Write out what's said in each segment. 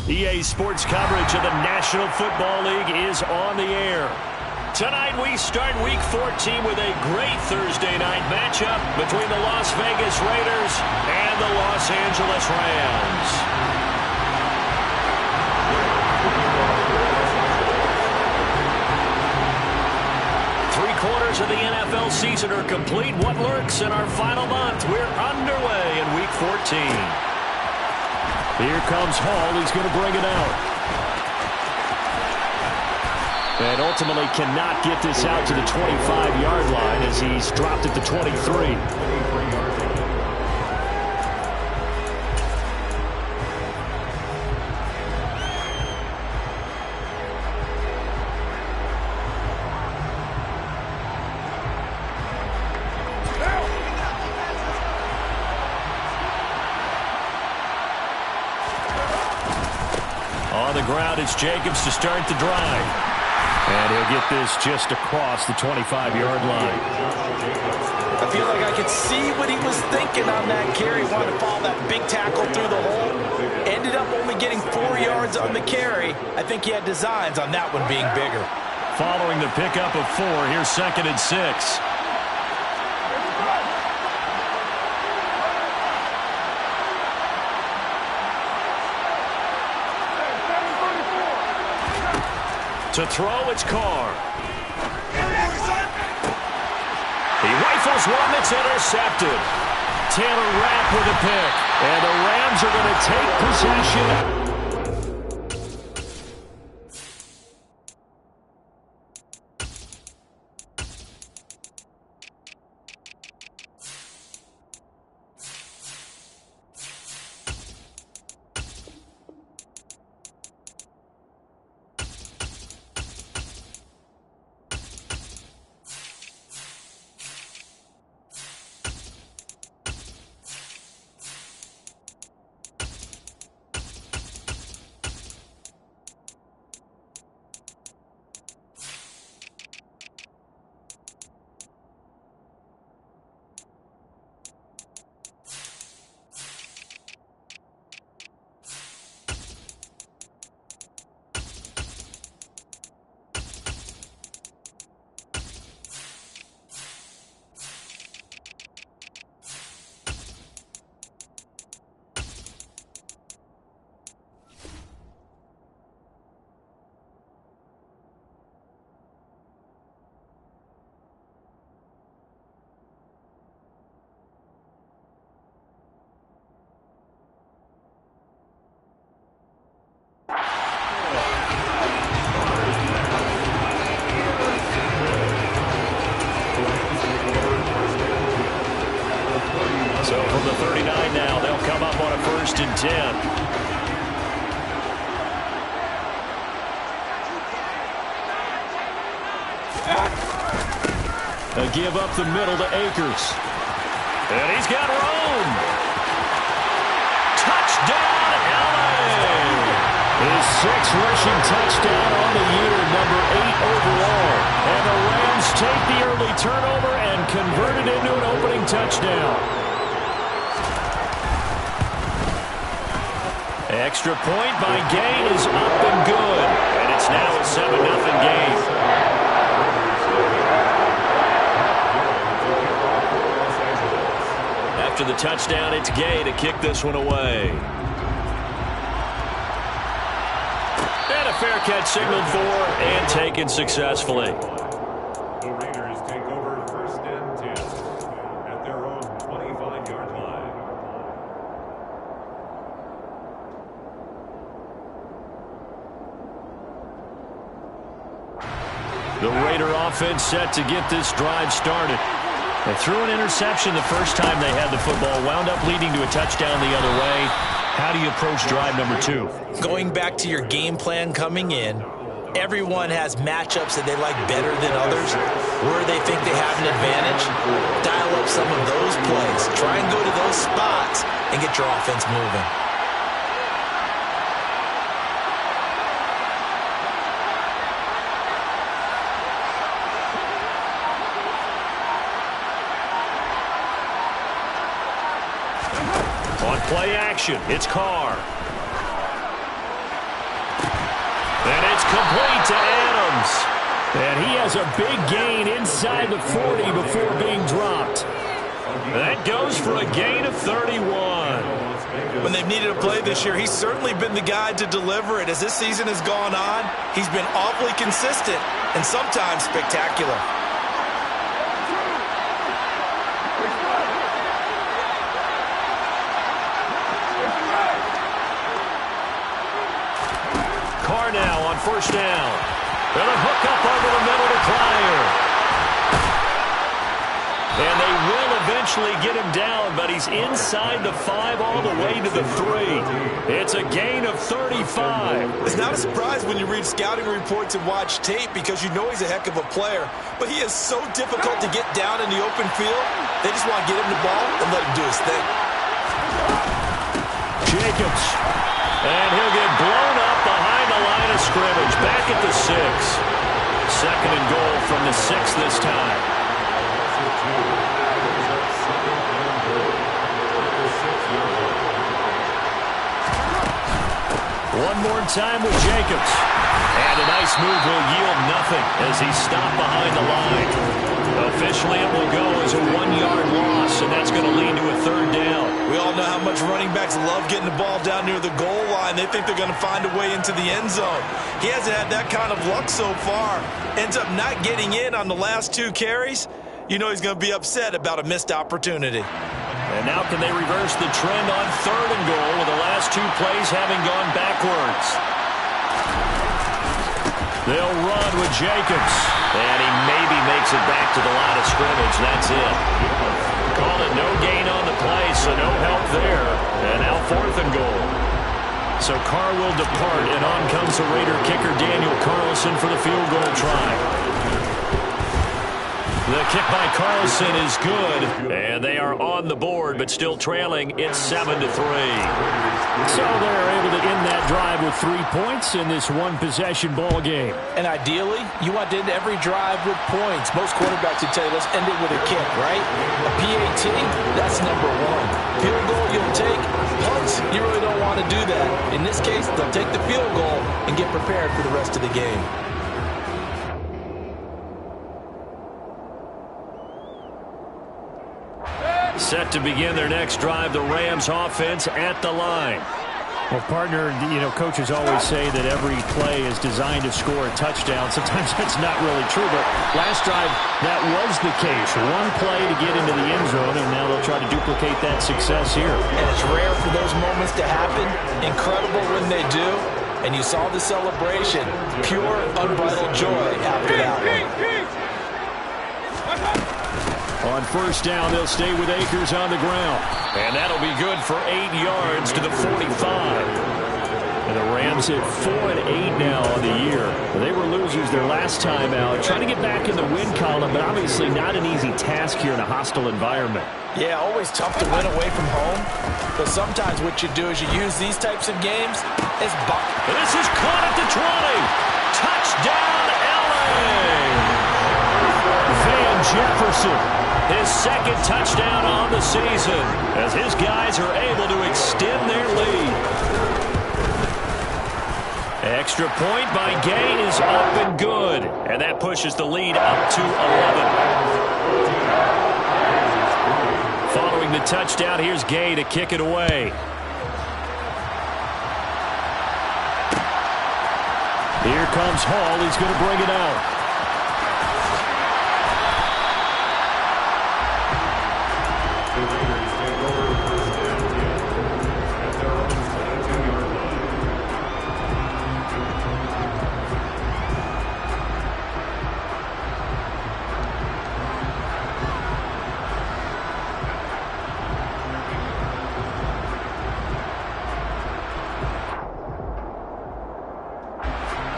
EA Sports coverage of the National Football League is on the air. Tonight we start Week 14 with a great Thursday night matchup between the Las Vegas Raiders and the Los Angeles Rams. Three-quarters of the NFL season are complete. What lurks in our final month? We're underway in Week 14. Here comes Hall. He's going to bring it out. And ultimately cannot get this out to the 25-yard line as he's dropped at the 23. On the ground, it's Jacobs to start the drive. And he'll get this just across the 25-yard line. I feel like I could see what he was thinking on that carry. Wanted to follow that big tackle through the hole. Ended up only getting 4 yards on the carry. I think he had designs on that one being bigger. Following the pickup of 4, here's 2nd and 6. To throw, it's Carr. He rifles one that's intercepted. Taylor Rapp with a pick. And the Rams are going to take possession. So from the 39 now, they'll come up on a 1st and 10. A give up the middle to Akers. And he's got room. Touchdown, LA! His 6th rushing touchdown on the year, number 8 overall. And the Rams take the early turnover and convert it into an opening touchdown. Extra point by Gain is up and good. And it's now a 7-0 game. After the touchdown, it's Gay to kick this one away. And a fair catch signaled for and taken successfully. The Raiders take over 1st and 10 at their own 25-yard line. The Raider offense set to get this drive started. They threw an interception the first time they had the football, wound up leading to a touchdown the other way. How do you approach drive number 2? Going back to your game plan coming in, everyone has matchups that they like better than others, where they think they have an advantage. Dial up some of those plays. Try and go to those spots and get your offense moving. On play action, it's Carr. complete to Adams. And he has a big gain inside the 40 before being dropped. That goes for a gain of 31. When they've needed a play this year, he's certainly been the guy to deliver it. As this season has gone on, he's been awfully consistent and sometimes spectacular. Carr now on first down. Gonna hook up over the middle to Pryor. And they will eventually get him down, but he's inside the 5 all the way to the 3. It's a gain of 35. It's not a surprise when you read scouting reports and watch tape because you know he's a heck of a player, but he is so difficult to get down in the open field. They just want to get him the ball and let him do his thing. Jacobs. And he'll get blown up behind the line of scrimmage. Back at the 6. 2nd and goal from the 6 this time. One more time with Jacobs. And a nice move will yield nothing as he's stopped behind the line. Officially, it will go as a 1-yard loss, and that's going to lead to a 3rd down. We all know how much running backs love getting the ball down near the goal line. They think they're going to find a way into the end zone. He hasn't had that kind of luck so far. Ends up not getting in on the last 2 carries. You know he's going to be upset about a missed opportunity. And now can they reverse the trend on 3rd and goal with the last 2 plays having gone backwards? They'll run with Jacobs. And he maybe makes it back to the line of scrimmage. That's it. Call it no gain on the play, so no help there. And now 4th and goal. So Carr will depart, and on comes the Raider kicker Daniel Carlson for the field goal try. The kick by Carlson is good, and they are on the board, but still trailing. It's 7-3. So they're able to end that drive with 3 points in this one-possession ball game. And ideally, you want to end every drive with points. Most quarterbacks would tell you, let's end it with a kick, right? A PAT, that's number 1. Field goal you'll take. Punts, you really don't want to do that. In this case, they'll take the field goal and get prepared for the rest of the game. Set to begin their next drive, the Rams offense at the line. Well, partner, coaches always say that every play is designed to score a touchdown. Sometimes that's not really true, but last drive, that was the case. One play to get into the end zone, and now they'll try to duplicate that success here. And it's rare for those moments to happen. Incredible when they do. And you saw the celebration. Pure, unbridled joy after that one. On first down, they'll stay with Akers on the ground. And that'll be good for 8 yards to the 45. And the Rams hit 4-8 now on the year. They were losers their last time out. Trying to get back in the win column, but obviously not an easy task here in a hostile environment. Yeah, always tough to win away from home. But sometimes what you do is you use these types of games as This is caught at the 20. Touchdown, L.A. Van Jefferson. His 2nd touchdown on the season as his guys are able to extend their lead. Extra point by Gay is up and good. And that pushes the lead up to 11. Following the touchdown, here's Gay to kick it away. Here comes Hall. He's going to bring it out.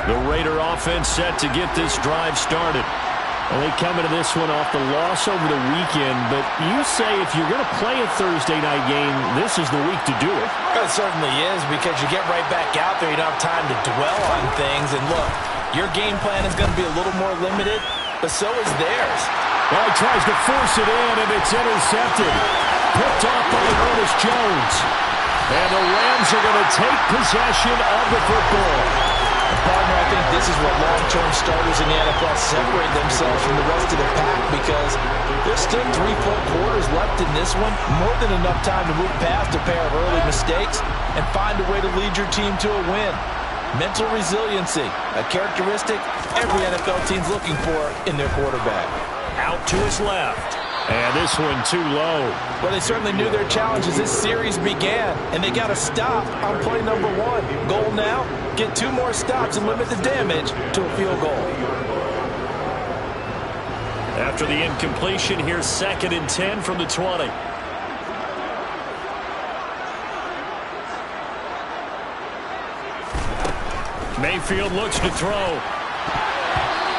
The Raider offense set to get this drive started. Well, they come into this one off the loss over the weekend, but you say if you're going to play a Thursday night game, this is the week to do it. It certainly is, because you get right back out there. You don't have time to dwell on things. And look, your game plan is going to be a little more limited, but so is theirs. Well, he tries to force it in, and it's intercepted. Picked off by Ernest Jones. And the Rams are going to take possession of the football. Partner, I think this is where long-term starters in the NFL separate themselves from the rest of the pack, because there's still 3 full quarters left in this one. More than enough time to move past a pair of early mistakes and find a way to lead your team to a win. Mental resiliency, a characteristic every NFL team's looking for in their quarterback. Out to his left. And this one too low. Well, they certainly knew their challenge as this series began, and they got to stop on play number 1. Goal now, get 2 more stops and limit the damage to a field goal. After the incompletion, here's 2nd and 10 from the 20. Mayfield looks to throw.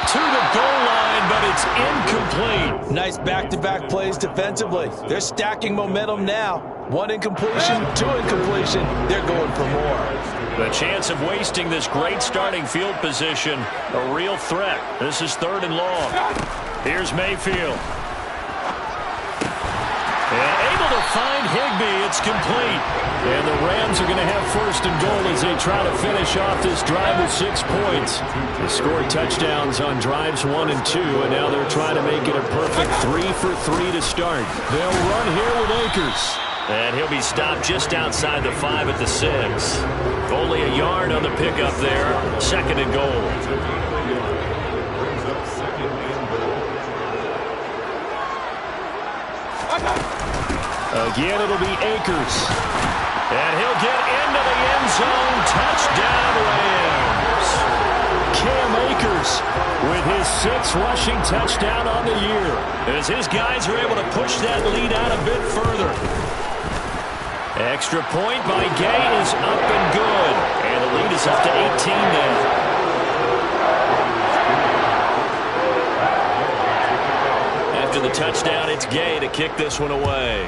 To the goal line, but it's incomplete. Nice back-to-back plays defensively. They're stacking momentum now. 1 incompletion, 2 incompletion. They're going for more. The chance of wasting this great starting field position, a real threat. This is 3rd and long. Here's Mayfield. And able to find Higbee. It's complete. And the Rams are going to have 1st and goal as they try to finish off this drive with 6 points. They scored touchdowns on drives 1 and 2, and now they're trying to make it a perfect 3 for 3 to start. They'll run here with Akers. And he'll be stopped just outside the 5 at the 6. Only a yard on the pickup there. 2nd and goal. Again, it'll be Akers. And he'll get into the end zone. Touchdown, Rams. Cam Akers with his 6th rushing touchdown on the year, as his guys are able to push that lead out a bit further. Extra point by Gay is up and good. And the lead is up to 18 now. After the touchdown, it's Gay to kick this one away.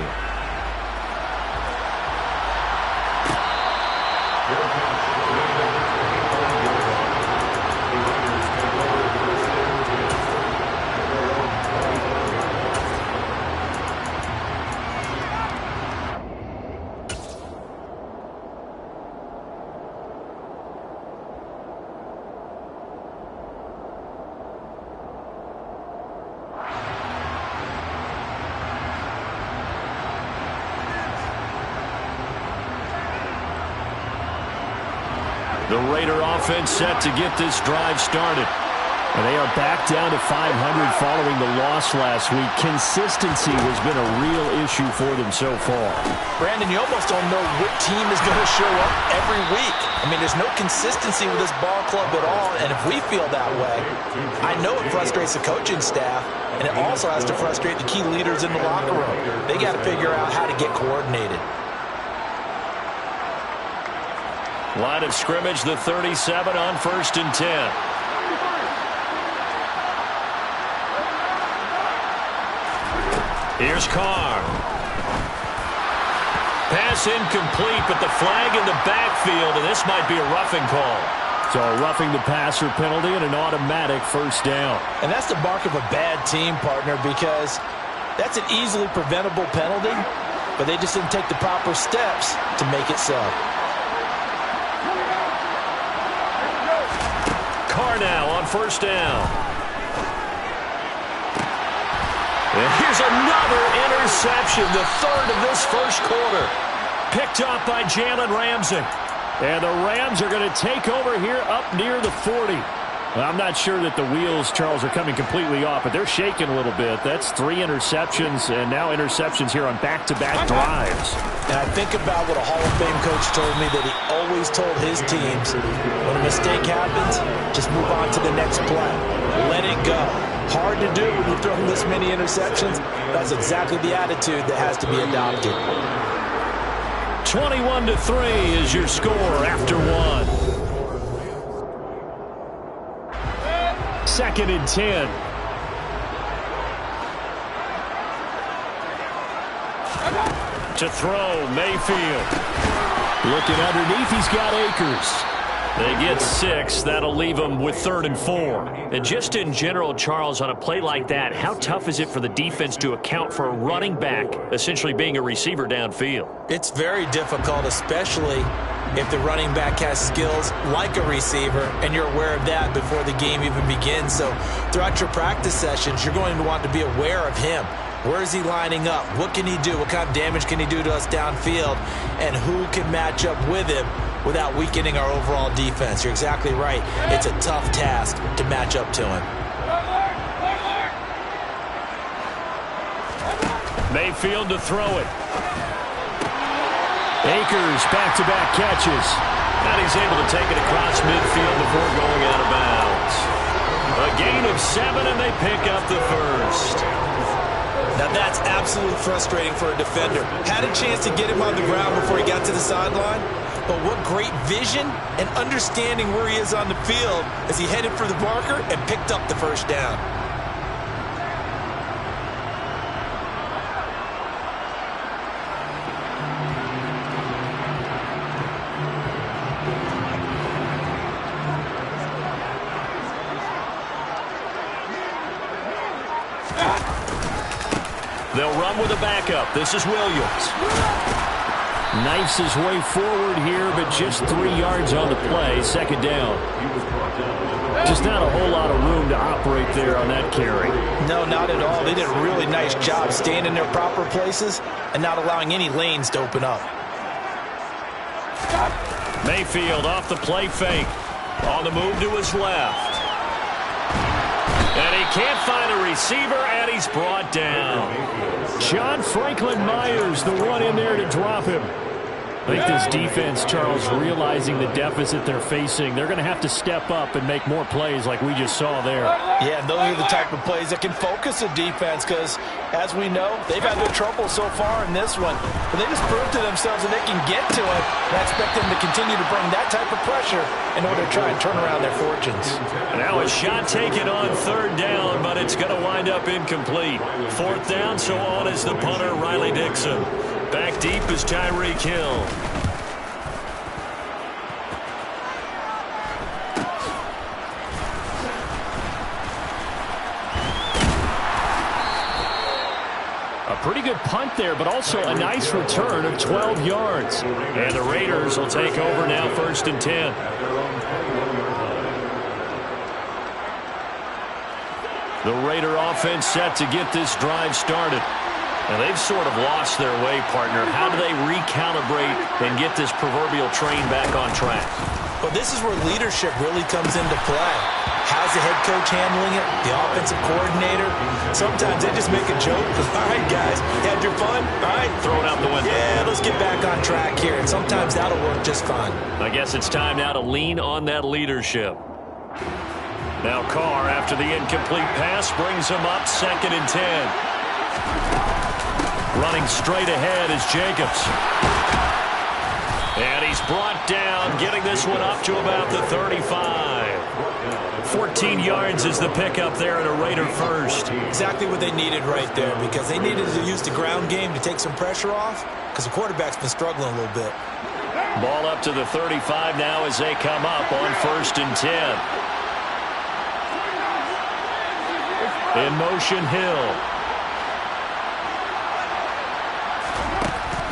The Raider offense set to get this drive started. And they are back down to 500 following the loss last week. Consistency has been a real issue for them so far. Brandon, you almost don't know what team is going to show up every week. I mean, there's no consistency with this ball club at all, and if we feel that way, I know it frustrates the coaching staff, and it also has to frustrate the key leaders in the locker room. They got to figure out how to get coordinated. Line of scrimmage, the 37 on 1st and 10. Here's Carr. Pass incomplete, but the flag in the backfield, and this might be a roughing call. So a roughing the passer penalty and an automatic 1st down. And that's the mark of a bad team, partner, because that's an easily preventable penalty, but they just didn't take the proper steps to make it so. Carr now on 1st down. And here's another interception, the 3rd of this 1st quarter. Picked up by Jalen Ramsey. And the Rams are going to take over here up near the 40. Well, I'm not sure that the wheels, Charles, are coming completely off, but they're shaking a little bit. That's 3 interceptions, and now interceptions here on back-to-back drives. And I think about what a Hall of Fame coach told me, that he always told his teams, when a mistake happens, just move on to the next play. Let it go. Hard to do when you're throwing this many interceptions. That's exactly the attitude that has to be adopted. 21-3 is your score after 1. 2nd and 10. To throw, Mayfield. Looking underneath, he's got Akers. They get 6. That'll leave them with 3rd and 4. And just in general, Charles, on a play like that, how tough is it for the defense to account for a running back essentially being a receiver downfield? It's very difficult, especially if the running back has skills like a receiver, and you're aware of that before the game even begins. So throughout your practice sessions, you're going to want to be aware of him. Where is he lining up? What can he do? What kind of damage can he do to us downfield? And who can match up with him without weakening our overall defense? You're exactly right. It's a tough task to match up to him. Mayfield to throw it. Akers back-to-back catches. And he's able to take it across midfield before going out of bounds. A gain of 7, and they pick up the first. Now that's absolutely frustrating for a defender. Had a chance to get him on the ground before he got to the sideline, but what great vision and understanding where he is on the field as he headed for the marker and picked up the first down. They'll run with a backup. This is Williams. Knifes his way forward here, but just 3 yards on the play. Second down. Just not a whole lot of room to operate there on that carry. No, not at all. They did a really nice job staying in their proper places and not allowing any lanes to open up. Mayfield off the play fake. On the move to his left. And he can't find a receiver, and he's brought down. John Franklin Myers, the one in there to drop him. I think this defense, Charles, realizing the deficit they're facing, they're going to have to step up and make more plays like we just saw there. Yeah, those are the type of plays that can focus a defense because, as we know, they've had their trouble so far in this one. But they just proved to themselves that they can get to it, and I expect them to continue to bring that type of pressure in order to try and turn around their fortunes. Now a shot taken on third down, but it's going to wind up incomplete. Fourth down, so on is the punter, Riley Dixon. Back deep is Tyreek Hill. A pretty good punt there, but also a nice return of 12 yards. And the Raiders will take over now, 1st and 10. The Raider offense set to get this drive started. And they've sort of lost their way, partner. How do they recalibrate and get this proverbial train back on track? Well, this is where leadership really comes into play. How's the head coach handling it? The offensive coordinator? Sometimes they just make a joke. All right, guys, you had your fun? All right. Throw it out the window. Yeah, let's get back on track here. And sometimes that'll work just fine. I guess it's time now to lean on that leadership. Now Carr, after the incomplete pass, brings him up 2nd and 10. Running straight ahead is Jacobs. And he's brought down, getting this one up to about the 35. 14 yards is the pickup there at a Raider first. Exactly what they needed right there, because they needed to use the ground game to take some pressure off, because the quarterback's been struggling a little bit. Ball up to the 35 now as they come up on 1st and 10. In motion, Hill.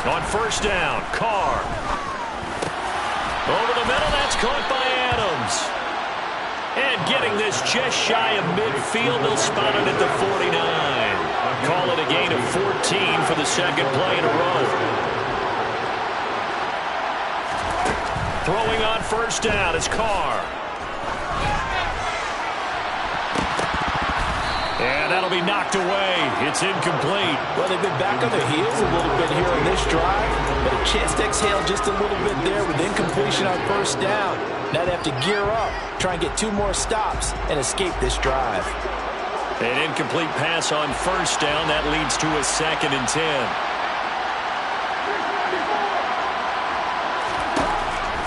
On 1st down, Carr. Over the middle, that's caught by Adams. And getting this just shy of midfield, they'll spot it at the 49. Call it a gain of 14 for the second play in a row. Throwing on 1st down is Carr. And that'll be knocked away. It's incomplete. Well, they've been back on their heels a little bit here on this drive, but a chance to exhale just a little bit there with incompletion on 1st down. Now they have to gear up, try and get 2 more stops, and escape this drive. An incomplete pass on 1st down. That leads to a 2nd and 10.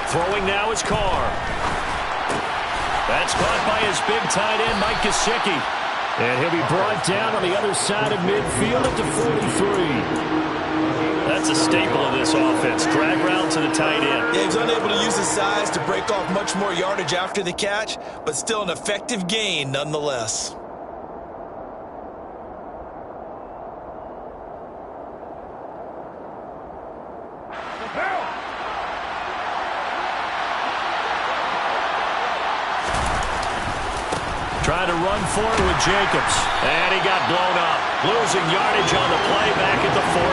Throwing now is Carr. That's caught by his big tight end, Mike Gesicki. And he'll be brought down on the other side of midfield at the 43. That's a staple of this offense. Drag route to the tight end. Yeah, he was unable to use his size to break off much more yardage after the catch, but still an effective gain nonetheless. Trying to run for it with Jacobs. And he got blown up. Losing yardage on the play back at the 44.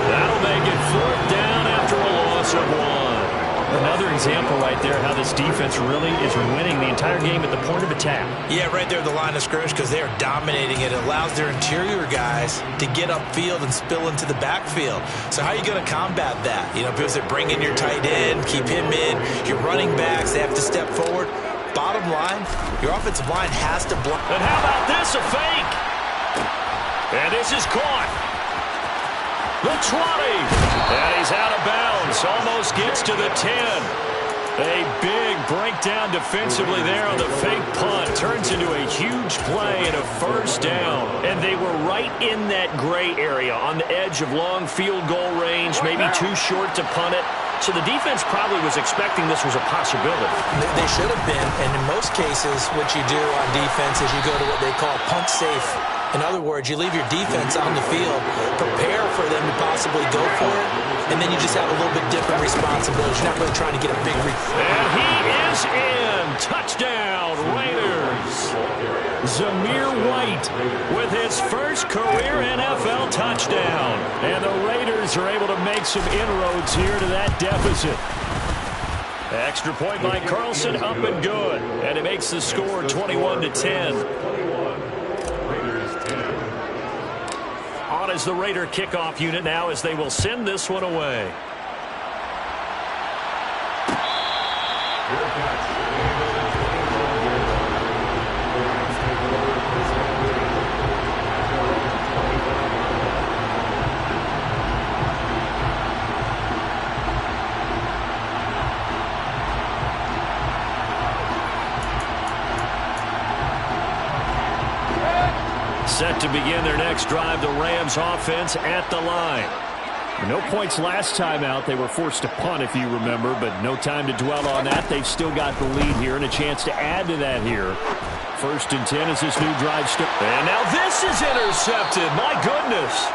That'll make it 4th down after a loss of 1. Another example right there how this defense really is winning the entire game at the point of attack. Yeah, right there at the line of scrimmage because they are dominating it. It allows their interior guys to get upfield and spill into the backfield. So how are you going to combat that? You know, because they bring in your tight end, keep him in, your running backs, they have to step forward. Bottom line, your offensive line has to block. And how about this, a fake? And this is caught. The 20. And he's out of bounds. Almost gets to the 10. A big breakdown defensively there on the fake punt. Turns into a huge play and a 1st down. And they were right in that gray area on the edge of long field goal range, maybe too short to punt it. So the defense probably was expecting this was a possibility. They should have been, and in most cases, what you do on defense is you go to what they call punt safe. In other words, you leave your defense on the field, prepare for them to possibly go for it, and then you just have a little bit different responsibilities. You're not really trying to get a big And he is in. Touchdown, Raiders. Zamir White with his first career NFL touchdown. And the Raiders are able to make some inroads here to that deficit. Extra point by Carlson, up and good. And it makes the score 21-10. On as the Raider kickoff unit now as they will send this one away. Set to begin their next drive, the Rams offense at the line. No points last time out. They were forced to punt, if you remember, but no time to dwell on that. They've still got the lead here and a chance to add to that here. 1st and 10 as this new drive starts. And now this is intercepted. My goodness.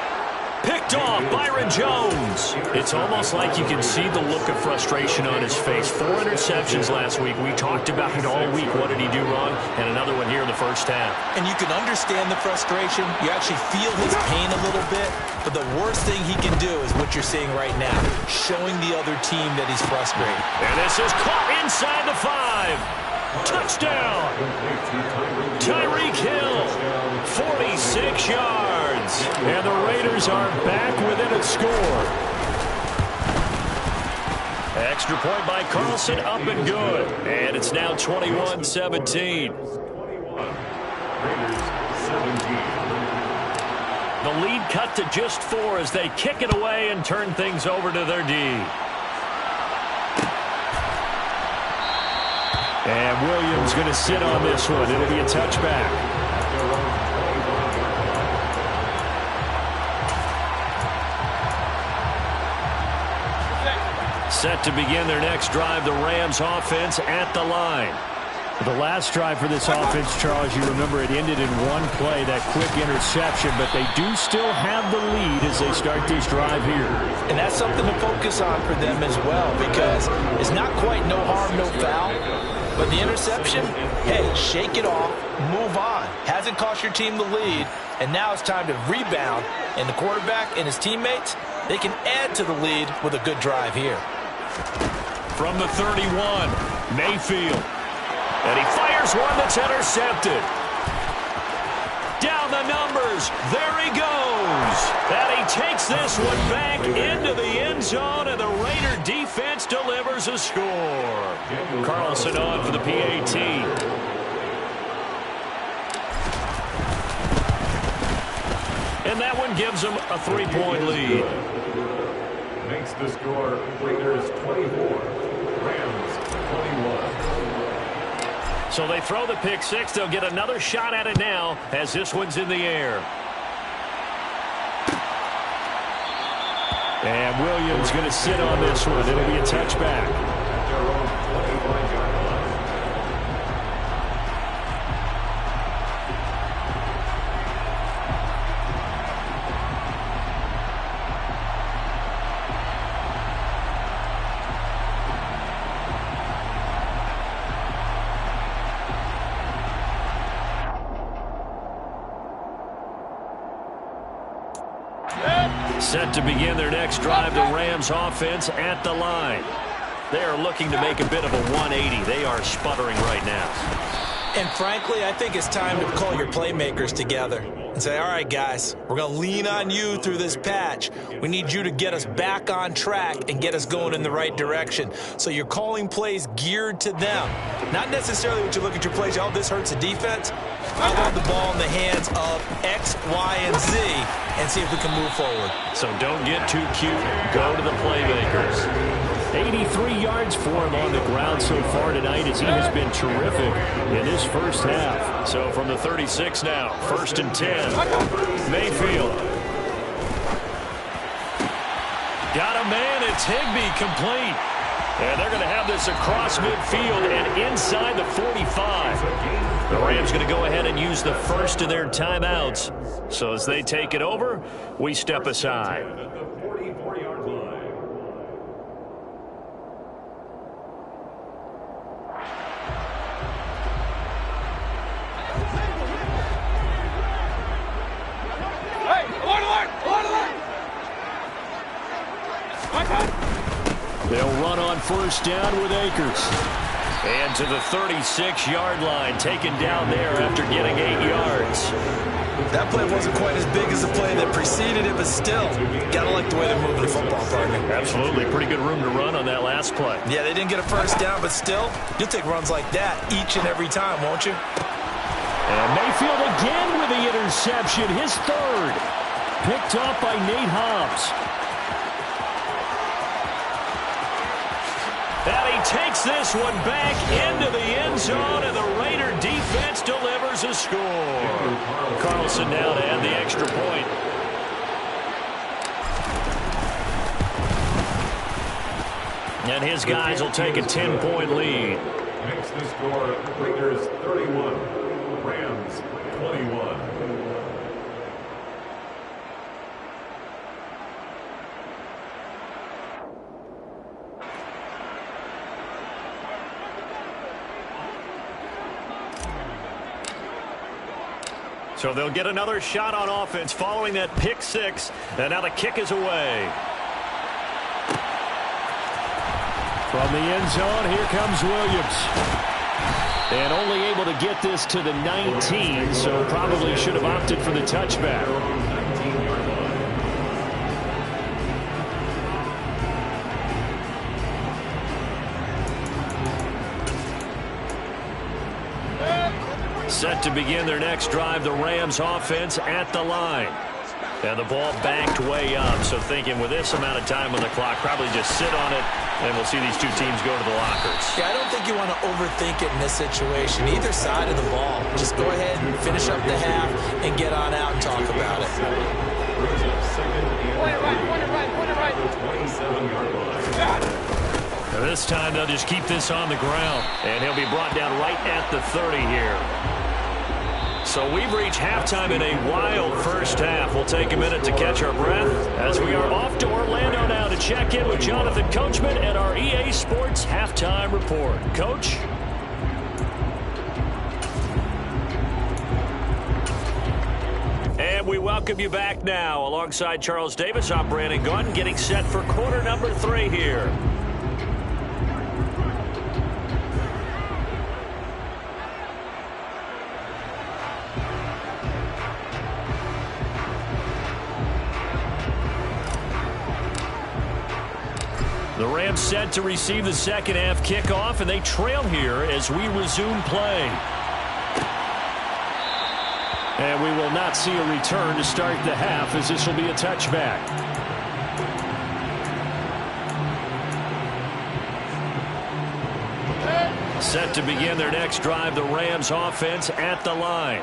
Picked off Byron Jones. It's almost like you can see the look of frustration on his face. 4 interceptions last week. We talked about it all week. What did he do wrong? And another one here in the 1st half. And you can understand the frustration. You actually feel his pain a little bit. But the worst thing he can do is what you're seeing right now, showing the other team that he's frustrated. And this is caught inside the 5. Touchdown. Tyreek Hill, 46 yards. And the Raiders are back within a score. Extra point by Carlson, up and good. And it's now 21-17. The lead cut to just 4 as they kick it away and turn things over to their D. And Williams going to sit on this one. It'll be a touchback. Set to begin their next drive, the Rams offense at the line. The last drive for this offense, Charles, you remember it ended in one play, that quick interception, but they do still have the lead as they start this drive here. And that's something to focus on for them as well, because it's not quite no harm, no foul. But the interception, hey, shake it off, move on. Hasn't cost your team the lead, and now it's time to rebound. And the quarterback and his teammates, they can add to the lead with a good drive here. From the 31, Mayfield. And he fires one that's intercepted. Down the numbers. There he goes. And he takes this one back into the end zone, and the Raider defense delivers a score. Carlson on for the PAT. And that one gives them a 3-point lead. Makes the score Raiders 24, Rams 21. So they throw the pick 6. They'll get another shot at it now as this one's in the air. And Williams going to sit on this one. It'll be a touchback. At their own 25-yard line. Set to begin their next drive, the Rams offense at the line. They are looking to make a bit of a 180. They are sputtering right now. And frankly, I think it's time to call your playmakers together and say, all right, guys, we're going to lean on you through this patch. We need you to get us back on track and get us going in the right direction. So you're calling plays geared to them. Not necessarily what you look at your plays, oh, this hurts the defense. I want the ball in the hands of X, Y, and Z and see if we can move forward. So don't get too cute. Go to the playmakers. 83 yards for him on the ground so far tonight as he has been terrific in this first half. So from the 36 now, 1st and 10. Mayfield. Got a man. It's Higbee complete. And they're going to have this across midfield and inside the 45. The Rams going to go ahead and use the first of their timeouts. So as they take it over, we step aside. At the 44-yard line. They'll run on first down with Akers. And to the 36-yard line, taken down there after getting 8 yards. That play wasn't quite as big as the play that preceded it, but still, gotta like the way they're moving the football, partner. Absolutely. Pretty good room to run on that last play. Yeah, they didn't get a first down, but still, you'll take runs like that each and every time, won't you? And Mayfield again with the interception, his third. Picked up by Nate Hobbs. And he takes this one back into the end zone, and the Raider defense delivers a score. Carlson now to add the extra point. And his guys will take a 10-point lead. Makes the score Raiders 31, Rams 21. So they'll get another shot on offense following that pick six. And now the kick is away. From the end zone, here comes Williams. And only able to get this to the 19, so probably should have opted for the touchback. Set to begin their next drive, the Rams offense at the line. And the ball backed way up, so thinking with this amount of time on the clock, probably just sit on it, and we'll see these two teams go to the lockers. Yeah, I don't think you want to overthink it in this situation. Either side of the ball. Just go ahead and finish up the half and get on out and talk about it. Now this time they'll just keep this on the ground, and he'll be brought down right at the 30 here. So we've reached halftime in a wild first half. We'll take a minute to catch our breath as we are off to Orlando now to check in with Jonathan Coachman and our EA Sports Halftime Report. Coach? And we welcome you back now. Alongside Charles Davis, I'm Brandon Gunn, getting set for quarter number 3 here. The Rams set to receive the second half kickoff, and they trail here as we resume play. And we will not see a return to start the half, as this will be a touchback. Set to begin their next drive, the Rams offense at the line.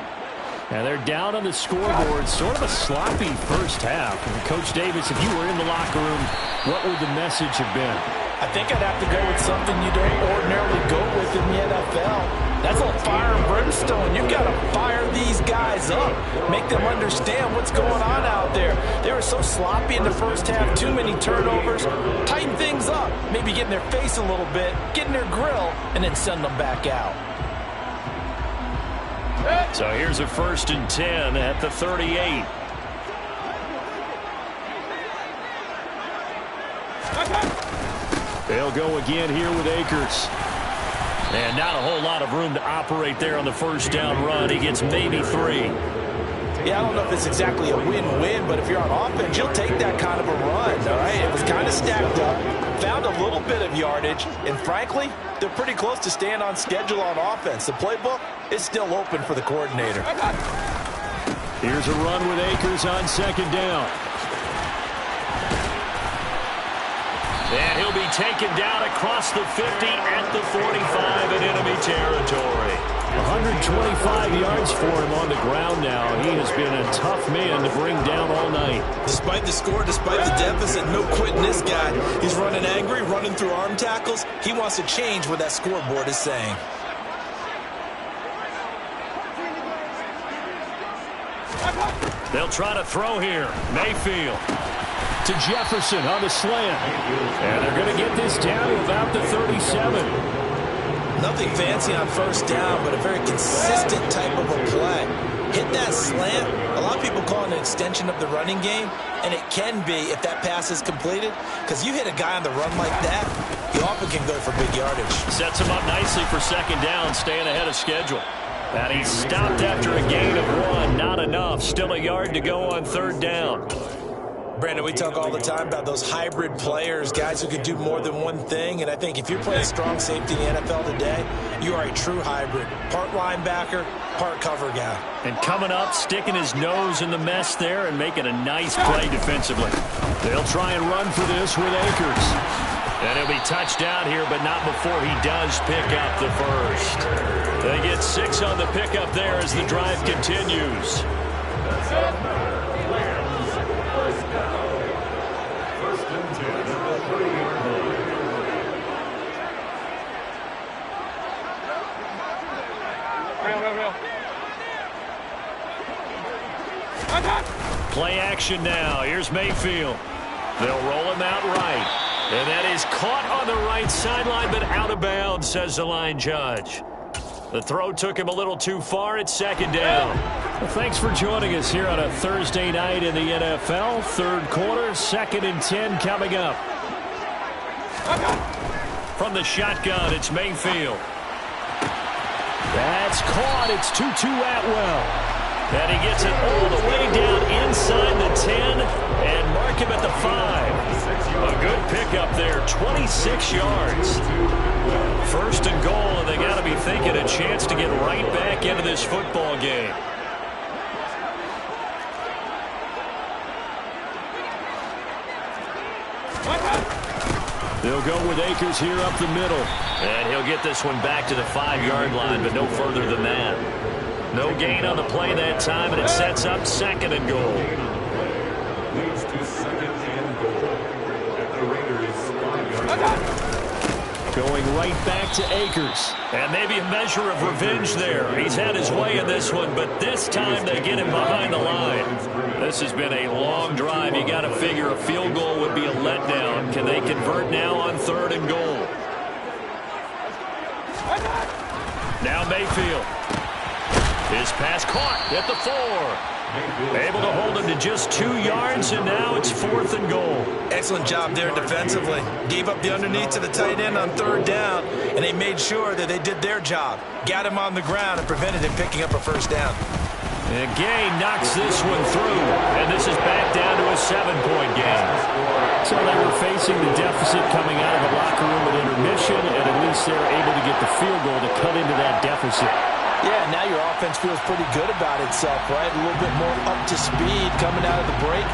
And they're down on the scoreboard, sort of a sloppy first half. And Coach Davis, if you were in the locker room, what would the message have been? I think I'd have to go with something you don't ordinarily go with in the NFL. That's a fire and brimstone. You've got to fire these guys up. Make them understand what's going on out there. They were so sloppy in the first half, too many turnovers. Tighten things up. Maybe get in their face a little bit, get in their grill, and then send them back out. So here's a 1st and 10 at the 38. They'll go again here with Akers. And not a whole lot of room to operate there on the first down run. He gets maybe 3. Yeah, I don't know if it's exactly a win-win, but if you're on offense, you'll take that kind of a run, all right? It was kind of stacked up, found a little bit of yardage, and frankly, they're pretty close to staying on schedule on offense. The playbook is still open for the coordinator. Here's a run with Akers on second down. And he'll be taken down across the 50 at the 45 in enemy territory. 125 yards for him on the ground now. He has been a tough man to bring down all night. Despite the score, despite the deficit, no quitting this guy. He's running angry, running through arm tackles. He wants to change what that scoreboard is saying. They'll try to throw here. Mayfield to Jefferson on the slant. And they're going to get this down to about the 37. Nothing fancy on first down, but a very consistent type of a play. Hit that slant. A lot of people call it an extension of the running game, and it can be if that pass is completed, because you hit a guy on the run like that, he often can go for big yardage. Sets him up nicely for second down, staying ahead of schedule. And he's stopped after a gain of 1. Not enough. Still a yard to go on third down. Brandon, we talk all the time about those hybrid players, guys who can do more than one thing, and I think if you're playing strong safety in the NFL today, you are a true hybrid. Part linebacker, part cover guy. And coming up, sticking his nose in the mess there and making a nice play defensively. They'll try and run for this with Akers. And he'll be touched down here, but not before he does pick up the first. They get 6 on the pickup there as the drive continues. Play action now. Here's Mayfield. They'll roll him out right. And that is caught on the right sideline, but out of bounds, says the line judge. The throw took him a little too far. It's second down. Well, thanks for joining us here on a Thursday night in the NFL. Third quarter, 2nd and 10 coming up. From the shotgun, it's Mayfield. That's caught. It's Tutu Atwell. And he gets it all the way down inside the 10 and mark him at the 5. A good pickup there, 26 yards. 1st and goal, and they got to be thinking a chance to get right back into this football game. They'll go with Akers here up the middle. And he'll get this one back to the 5-yard line, but no further than that. No gain on the play that time, and it sets up 2nd and goal. Leads to 2nd and goal at the Raiders' 5-yard line. Going right back to Akers. And maybe a measure of revenge there. He's had his way in this one, but this time they get him behind the line. This has been a long drive. You got to figure a field goal would be a letdown. Can they convert now on 3rd and goal? Now Mayfield. His pass caught at the 4. Able to hold him to just 2 yards, and now it's 4th and goal. Excellent job there defensively. Gave up the underneath to the tight end on 3rd down, and they made sure that they did their job. Got him on the ground and prevented him picking up a 1st down. And Gay knocks this one through, and this is back down to a 7-point game. So they were facing the deficit coming out of the locker room at intermission, and at least they were able to get the field goal to cut into that deficit. Yeah, now your offense feels pretty good about itself, right? A little bit more up to speed coming out of the break.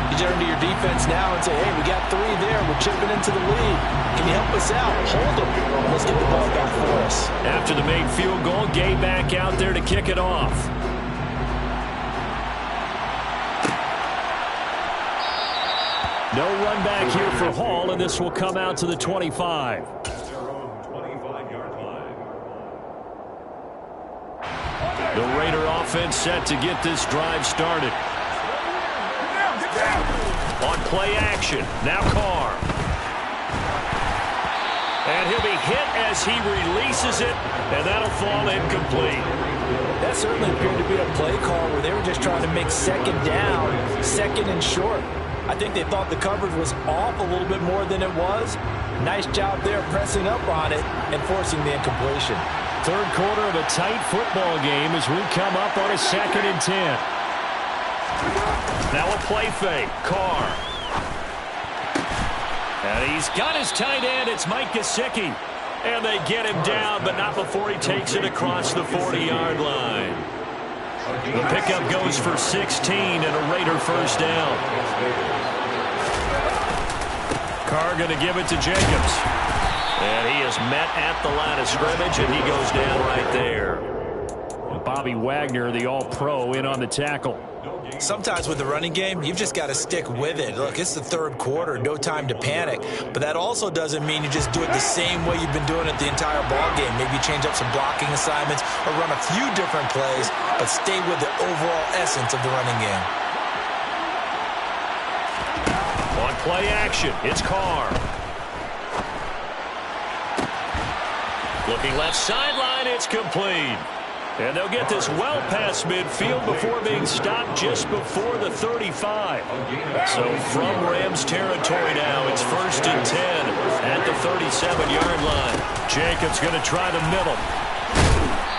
You turn to your defense now and say, hey, we got 3 there. We're chipping into the lead. Can you help us out? Hold them. Let's get the ball back for us. After the made field goal, Gay back out there to kick it off. No run back here for Hall, and this will come out to the 25. The Raider offense set to get this drive started. On play action, now Carr. And he'll be hit as he releases it, and that'll fall incomplete. That certainly appeared to be a play call where they were just trying to make 2nd down, 2nd and short. I think they thought the coverage was off a little bit more than it was. Nice job there pressing up on it and forcing the incompletion. Third quarter of a tight football game as we come up on a 2nd and 10. Now a play fake. Carr. And he's got his tight end. It's Mike Gesicki. And they get him down, but not before he takes it across the 40-yard line. The pickup goes for 16 and a Raider first down. Carr going to give it to Jacobs. And he is met at the line of scrimmage, and he goes down right there. Bobby Wagner, the all-pro, in on the tackle. Sometimes with the running game, you've just got to stick with it. Look, it's the third quarter, no time to panic. But that also doesn't mean you just do it the same way you've been doing it the entire ball game. Maybe change up some blocking assignments or run a few different plays, but stay with the overall essence of the running game. On play action, it's Carr. Looking left sideline, it's complete. And they'll get this well past midfield before being stopped just before the 35. So from Rams territory now, it's 1st and 10 at the 37-yard line. Jacobs going to try the middle.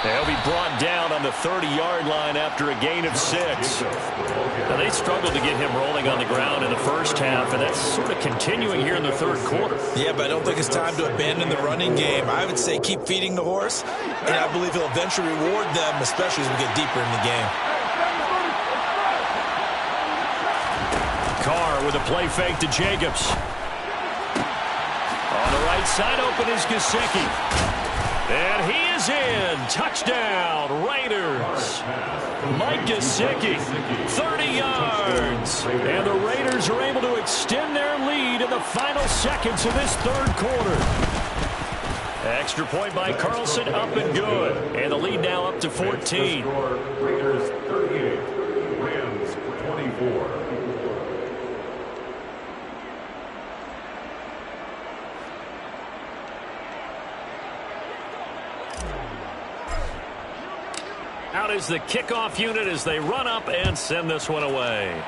They'll be brought down on the 30-yard line after a gain of 6. Now, they struggled to get him rolling on the ground in the first half, and that's sort of continuing here in the third quarter. Yeah, but I don't think it's time to abandon the running game. I would say keep feeding the horse, and I believe he'll eventually reward them, especially as we get deeper in the game. Carr with a play fake to Jacobs. On the right side, open is Gesicki. And he is in. Touchdown, Raiders. Mike Gesicki, 30 yards. And the Raiders are able to extend their lead in the final seconds of this third quarter. Extra point by Carlson, up and good. And the lead now up to 14. Raiders 38, Rams 24. Out is the kickoff unit as they run up and send this one away.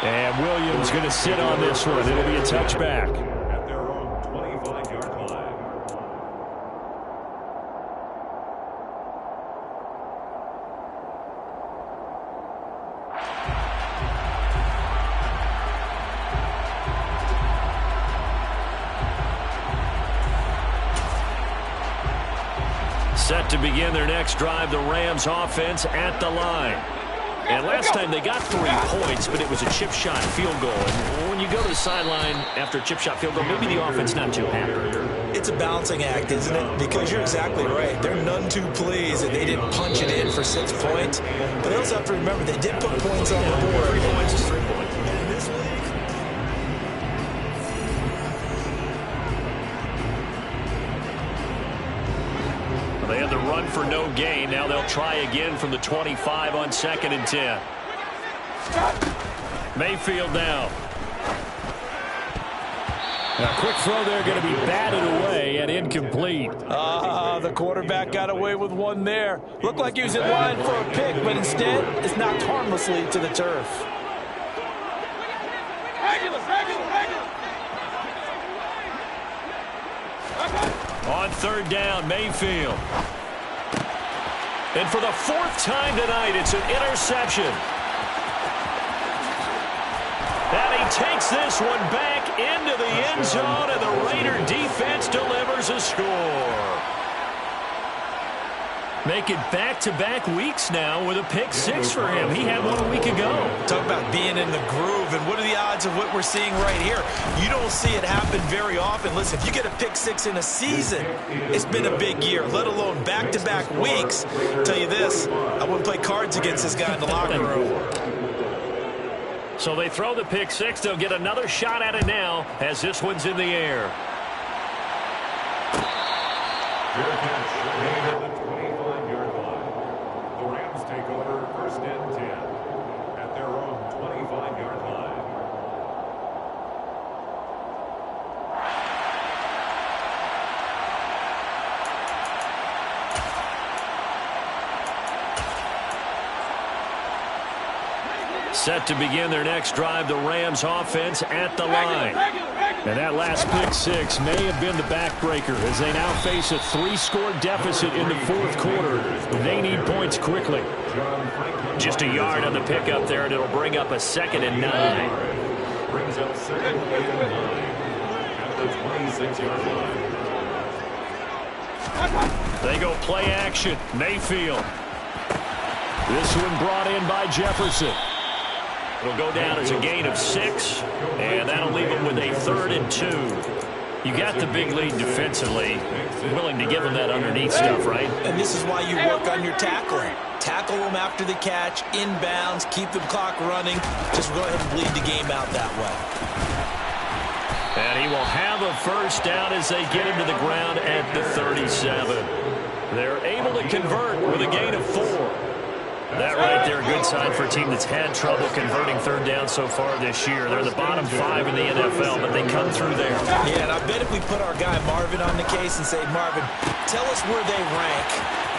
And Williams going to sit on this one. It'll be a touchback. At their own 25-yard line. Set to begin their next drive, the Rams offense at the line. And last time they got 3 points, but it was a chip shot field goal. And when you go to the sideline after a chip shot field goal, maybe the offense not too happy. It's a balancing act, isn't it? Because you're exactly right. They're none too pleased that they didn't punch it in for 6 points. But they also have to remember they did put points on the board. 3 points is 3 points. In this league, They had the run for no gain. Now they'll try again from the 25 on 2nd and 10. Mayfield now. A quick throw there going to be batted away and incomplete. the quarterback got away with one there. Looked like he was in line for a pick, but instead it's knocked harmlessly to the turf. On 3rd down, Mayfield. And for the 4th time tonight, it's an interception. And he takes this one back into the end zone, and the Raider defense delivers a score. Make it back-to-back weeks now with a pick 6 for him. He had one a week ago. Talk about being in the groove, and what are the odds of what we're seeing right here? You don't see it happen very often. Listen, if you get a pick 6 in a season, it's been a big year, let alone back-to-back weeks. I'll tell you this, I wouldn't play cards against this guy in the locker room. So they throw the pick 6. They'll get another shot at it now as this one's in the air. Fair catch made at the 25-yard line. The Rams take over 1st and 10 at their own 25-yard line. Set to begin their next drive, the Rams offense at the line. And that last pick six may have been the backbreaker as they now face a 3-score deficit in the fourth quarter. They need points quickly. Just a yard on the pickup there, and it'll bring up a 2nd and 9. Brings up 2nd and 9 at the 26-yard line. They go play action. Mayfield. This one brought in by Jefferson. It'll go down as a gain of 6, and that'll leave them with a 3rd and 2. You got the big lead defensively. Willing to give them that underneath stuff, right? And this is why you work on your tackling. Tackle them after the catch, inbounds, keep the clock running. Just go ahead and bleed the game out that way. And he will have a 1st down as they get him to the ground at the 37. They're able to convert with a gain of 4. That right there, a good sign for a team that's had trouble converting 3rd down so far this year. They're the bottom 5 in the NFL, but they come through there. Yeah, and I bet if we put our guy Marvin on the case and say, Marvin, tell us where they rank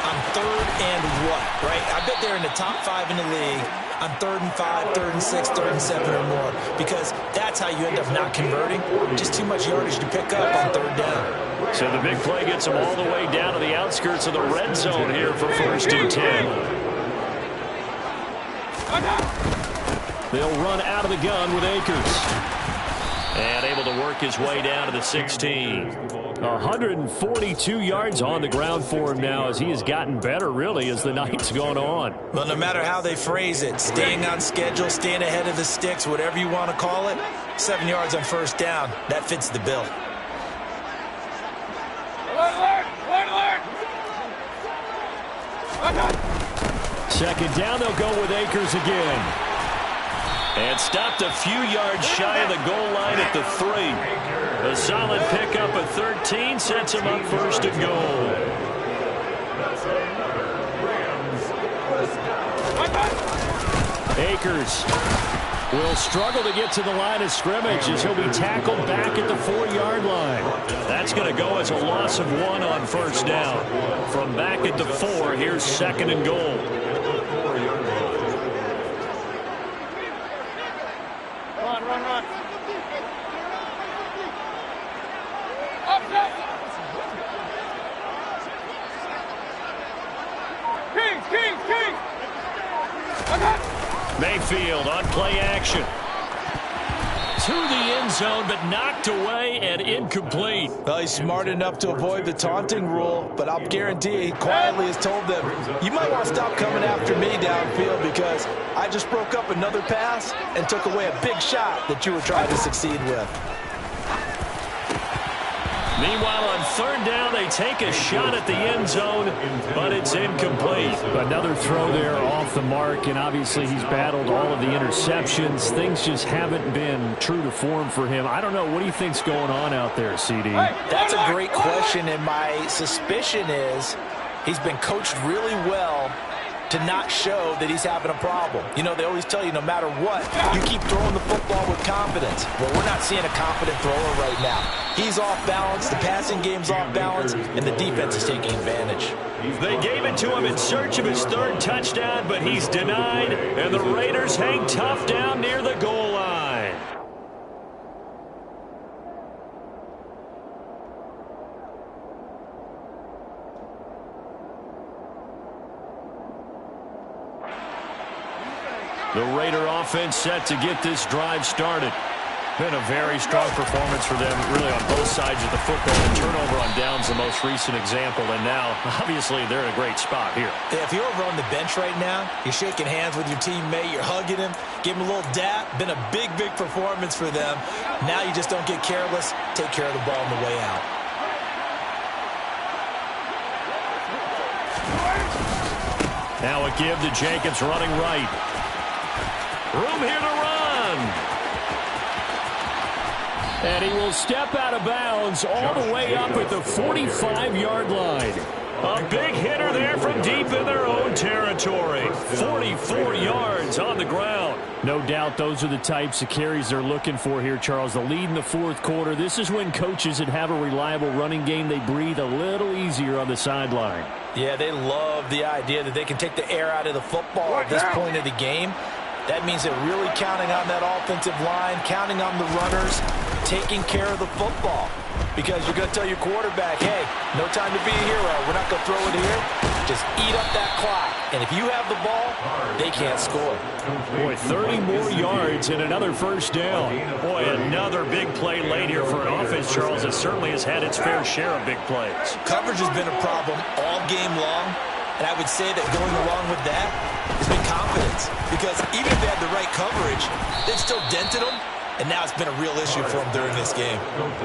on 3rd and what, right? I bet they're in the top 5 in the league on 3rd and 5, 3rd and 6, 3rd and 7 or more, because that's how you end up not converting. Just too much yardage to pick up on 3rd down. So the big play gets them all the way down to the outskirts of the red zone here for 1st and 10. They'll run out of the gun with Akers. And able to work his way down to the 16. 142 yards on the ground for him now as he has gotten better, really, as the night's gone on. Well, no matter how they phrase it, staying on schedule, staying ahead of the sticks, whatever you want to call it, 7 yards on 1st down, that fits the bill. Second down, they'll go with Akers again. And stopped a few yards shy of the goal line at the 3. A solid pickup of 13 sets him up 1st and goal. Akers will struggle to get to the line of scrimmage as he'll be tackled back at the 4-yard line. That's going to go as a loss of 1 on 1st down. From back at the 4, here's 2nd and goal. Run. Kings. Mayfield on play action. To the end zone, but knocked away and incomplete. Well, he's smart enough to avoid the taunting rule, but I'll guarantee he quietly has told them, you might want to stop coming after me downfield because I just broke up another pass and took away a big shot that you were trying to succeed with. Meanwhile, on 3rd down, they take a shot at the end zone, but it's incomplete. Another throw there off the mark, and obviously he's battled all of the interceptions. Things just haven't been true to form for him. I don't know. What do you think's going on out there, CD? That's a great question, and my suspicion is he's been coached really well to not show that he's having a problem. You know, they always tell you no matter what, you keep throwing the football with confidence. Well, we're not seeing a confident thrower right now. He's off balance, the passing game's off balance, and the defense is taking advantage. They gave it to him in search of his 3rd touchdown, but he's denied, and the Raiders hang tough down near the goal line. The Raider offense set to get this drive started. Been a very strong performance for them, really on both sides of the football. The turnover on downs the most recent example, and now, obviously, they're in a great spot here. Yeah, if you're over on the bench right now, you're shaking hands with your teammate, you're hugging him, give him a little dap. Been a big performance for them. Now you just don't get careless. Take care of the ball on the way out. Now a give to Jacobs running right. Room here to run. And he will step out of bounds all the way up at the 45-yard line. A big hitter there from deep in their own territory. 44 yards on the ground. No doubt those are the types of carries they're looking for here, Charles. The lead in the fourth quarter. This is when coaches that have a reliable running game, they breathe a little easier on the sideline. Yeah, they love the idea that they can take the air out of the football at this point of the game. That means they're really counting on that offensive line, counting on the runners, taking care of the football. Because you're going to tell your quarterback, hey, no time to be a hero. We're not going to throw it here. Just eat up that clock. And if you have the ball, they can't score. Boy, 30 more yards and another first down. Boy, another big play late here for an offense, Charles, that certainly has had its fair share of big plays. Coverage has been a problem all game long. And I would say that going along with that has been confidence. Because even if they had the right coverage, they've still dented them. And now it's been a real issue for them during this game.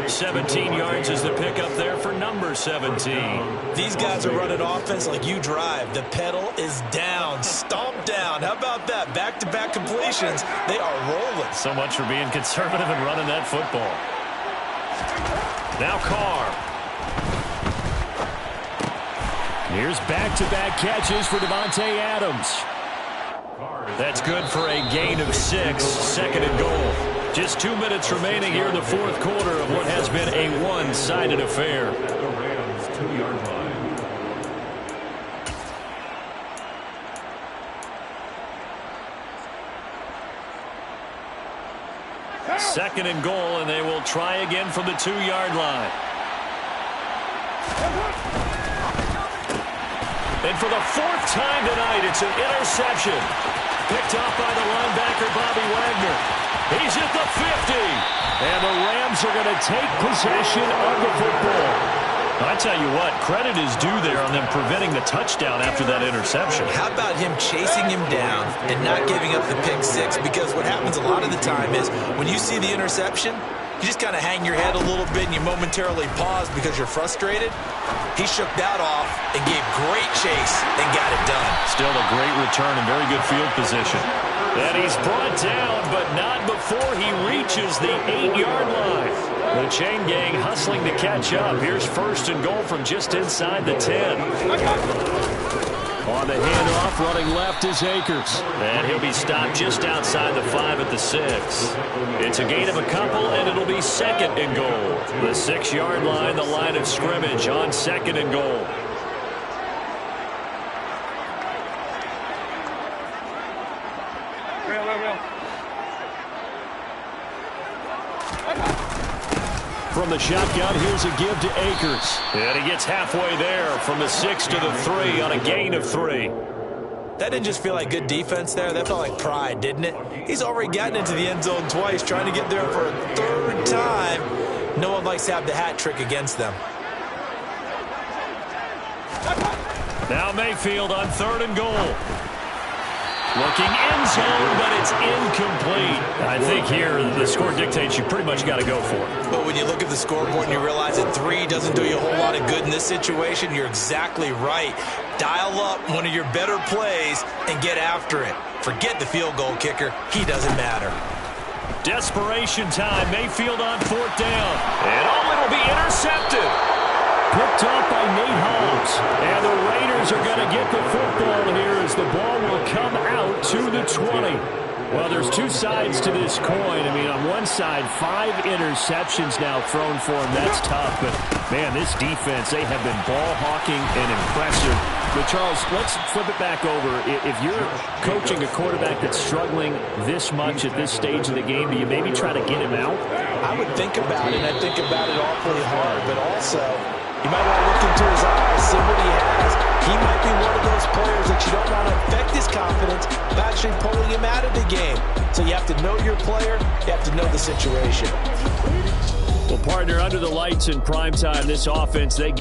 17 yards is the pickup there for number 17. These guys are running offense like you drive. The pedal is down, stomped down. How about that? Back-to-back completions. They are rolling. So much for being conservative and running that football. Now Carr. Here's back-to-back catches for Devontae Adams. That's good for a gain of 6, second and goal. Just 2 minutes remaining here in the fourth quarter of what has been a one-sided affair. The Rams 2-yard line. Second and goal, and they will try again from the 2-yard line. And for the fourth time tonight, it's an interception. Picked off by the linebacker, Bobby Wagner. He's at the 50. And the Rams are going to take possession of the football. I tell you what, credit is due there on them preventing the touchdown after that interception. How about him chasing him down and not giving up the pick six? Because what happens a lot of the time is when you see the interception, you just kind of hang your head a little bit and you momentarily pause because you're frustrated. He shook that off and gave great chase and got it done. Still a great return and very good field position. And he's brought down, but not before he reaches the 8-yard line. The chain gang hustling to catch up. Here's first and goal from just inside the 10. On the handoff, running left is Akers. And he'll be stopped just outside the 5 at the 6. It's a gain of a couple, and it'll be second and goal. The 6-yard line, the line of scrimmage on second and goal. From the shotgun, here's a give to Akers. And he gets halfway there from the 6 to the 3 on a gain of 3. That didn't just feel like good defense there. That felt like pride, didn't it? He's already gotten into the end zone twice, trying to get there for a third time. No one likes to have the hat trick against them. Now Mayfield on third and goal. Looking end zone, but it's incomplete. I think here the score dictates you pretty much got to go for it. But when you look at the scoreboard and you realize that 3 doesn't do you a whole lot of good in this situation, you're exactly right. Dial up one of your better plays and get after it. Forget the field goal kicker. He doesn't matter. Desperation time. Mayfield on fourth down. And it'll be intercepted. Picked off by Nate Hobbs. And the Raiders are going to get the football here as the ball will come out to the 20. Well, there's two sides to this coin. I mean, on one side, 5 interceptions now thrown for him. That's tough. But, man, this defense, they have been ball hawking and impressive. But, Charles, let's flip it back over. If you're coaching a quarterback that's struggling this much at this stage of the game, do you maybe try to get him out? I would think about it, and I think about it awfully hard. But also, you might want to look into his eyes, see what he has. He might be one of those players that you don't want to affect his confidence by actually pulling him out of the game. So you have to know your player. You have to know the situation. Well, partner, under the lights in primetime, this offense, they